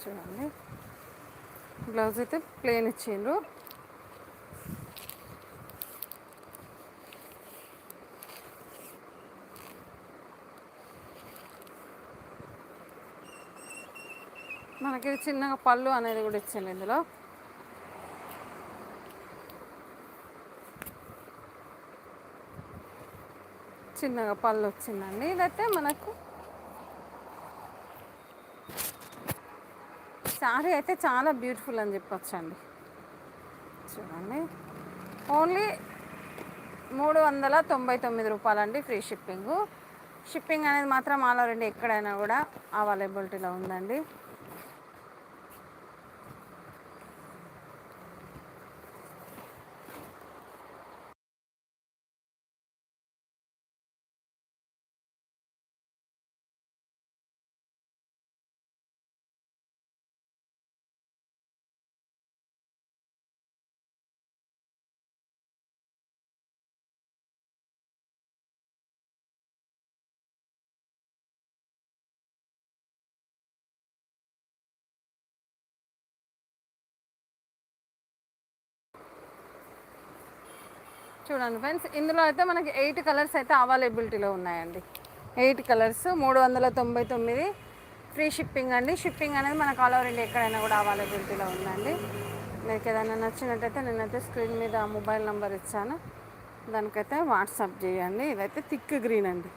చూడండి, బ్లౌజ్ అయితే ప్లెయిన్ ఇచ్చిండ్రు. మనకి చిన్నగా పళ్ళు అనేది కూడా ఇచ్చింది ఇందులో. చిన్నగా పళ్ళు వచ్చిందండి. ఇదైతే మనకు శారీ అయితే చాలా బ్యూటిఫుల్ అని చెప్పొచ్చండి. చూడండి, ఓన్లీ 399 రూపాయలండి, ఫ్రీ షిప్పింగు. షిప్పింగ్ అనేది మాత్రం ఆల్ ఓవర్ ఇండియా ఎక్కడైనా కూడా అవైలబిలిటీలో ఉందండి. చూడండి ఫ్రెండ్స్, ఇందులో అయితే మనకి 8 కలర్స్ అయితే అవైలబిలిటీలో ఉన్నాయండి. 8 కలర్స్ 399, ఫ్రీ షిప్పింగ్ అండి. షిప్పింగ్ అనేది మనకు ఆల్ ఓవర్ ఇండియా ఎక్కడైనా కూడా అవైలబిలిటీలో ఉందండి. మీకు ఏదైనా నచ్చినట్టయితే నేనైతే స్క్రీన్ మీద మొబైల్ నెంబర్ ఇచ్చాను, దానికైతే వాట్సాప్ చేయండి. ఇదైతే థిక్ గ్రీన్ అండి.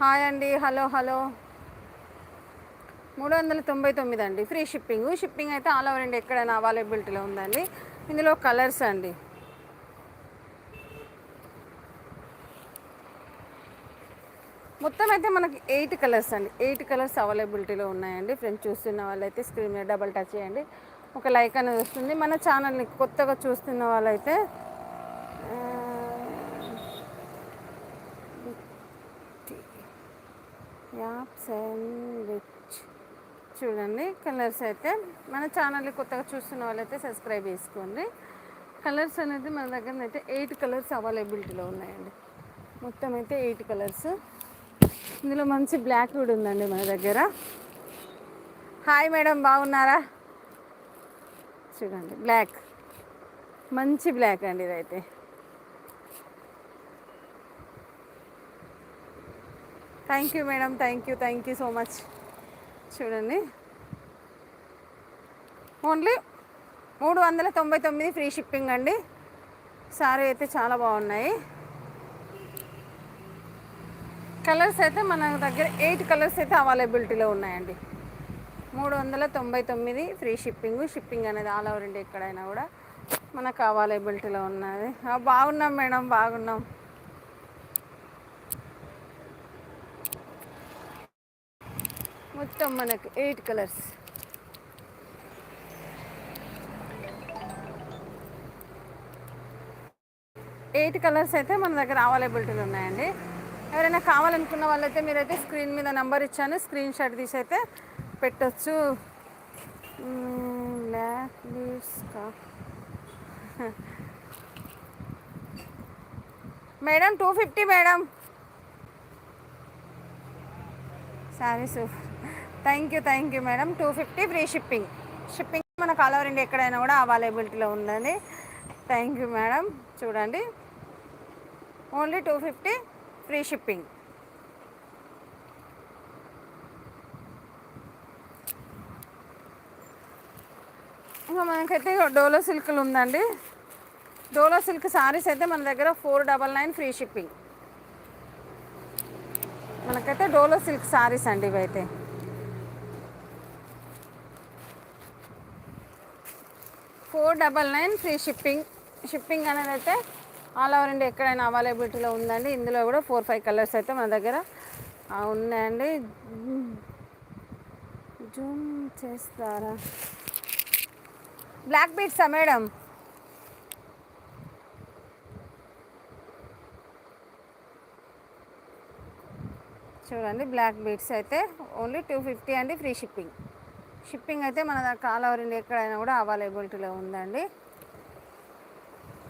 హాయ్ అండి, హలో 399 అండి, ఫ్రీ షిప్పింగ్. షిప్పింగ్ అయితే ఆల్ ఓవర్ ఇండియా ఎక్కడైనా అవైలబిలిటీలో ఉందండి. ఇందులో కలర్స్ అండి, మొత్తం అయితే మనకి 8 కలర్స్ అండి. 8 కలర్స్ అవైలబిలిటీలో ఉన్నాయండి. ఫ్రెండ్స్ చూస్తున్న వాళ్ళైతే స్క్రీన్ మీద డబల్ టచ్ చేయండి, ఒక లైక్ అనేది వస్తుంది. మన ఛానల్ని కొత్తగా చూస్తున్న వాళ్ళైతే యాప్స్ అండ్ చూడండి, కలర్స్ అయితే మన ఛానల్ని కొత్తగా చూస్తున్న వాళ్ళైతే సబ్స్క్రైబ్ చేసుకోండి. కలర్స్ అనేది మన దగ్గర అయితే 8 కలర్స్ అవైలబిలిటీలో ఉన్నాయండి. మొత్తం అయితే 8 కలర్స్. ఇందులో మంచి బ్లాక్ కూడా ఉందండి మన దగ్గర. హాయ్ మేడం, బాగున్నారా? చూడండి, బ్లాక్, మంచి బ్లాక్ అండి ఇదైతే. Thank you madam, thank you so much. చూడండి, ఓన్లీ 399 ఫ్రీ షిప్పింగ్ అండి. సారీ అయితే చాలా బాగున్నాయి. కలర్స్ అయితే మన దగ్గర 8 కలర్స్ అయితే అవైలబిలిటీలో ఉన్నాయండి. 399 ఫ్రీ షిప్పింగ్. షిప్పింగ్ అనేది ఆల్ ఓవర్ ఇండియా ఎక్కడైనా కూడా మనకు అవైలబిలిటీలో ఉన్నది. బాగున్నాం మేడం, బాగున్నాం. మొత్తం మనకు 8 కలర్స్. ఎయిట్ కలర్స్ అయితే మన దగ్గర అవైలబిలిటీలు ఉన్నాయండి. ఎవరైనా కావాలనుకున్న వాళ్ళైతే మీరైతే స్క్రీన్ మీద నెంబర్ ఇచ్చాను, స్క్రీన్ షాట్ తీసి అయితే పెట్టచ్చు. Black beads madam 250 madam. Saris thank you madam. 250 free shipping. Shipping మనకు ఆల్ ఓవర్ ఇండియా ఎక్కడైనా కూడా అవైలబిలిటీలో ఉందండి. Thank you madam. చూడండి, ఓన్లీ 250 ఫ్రీ షిప్పింగ్. ఇంకా మనకైతే డోలో సిల్క్లు ఉందండి. డోలో సిల్క్ సారీస్ అయితే మన దగ్గర 499 ఫ్రీ షిప్పింగ్. మనకైతే డోలో సిల్క్ సారీస్ అండి ఇవైతే. 499 ఫ్రీ షిప్పింగ్. షిప్పింగ్ అనేది అయితే ఆల్ ఓవర్ ఇండియా ఎక్కడైనా అవైలబిలిటీలో ఉందండి. ఇందులో కూడా 4-5 కలర్స్ అయితే మన దగ్గర ఉన్నాయండి. జూమ్ చేస్తారా? బ్లాక్ బీడ్సా మేడం? చూడండి, బ్లాక్ బీడ్స్ అయితే ఓన్లీ 250 అండి, ఫ్రీ షిప్పింగ్. షిప్పింగ్ అయితే మన దగ్గర ఆల్ ఓవర్ ఇండియా ఎక్కడైనా కూడా అవైలబిలిటీలో ఉందండి.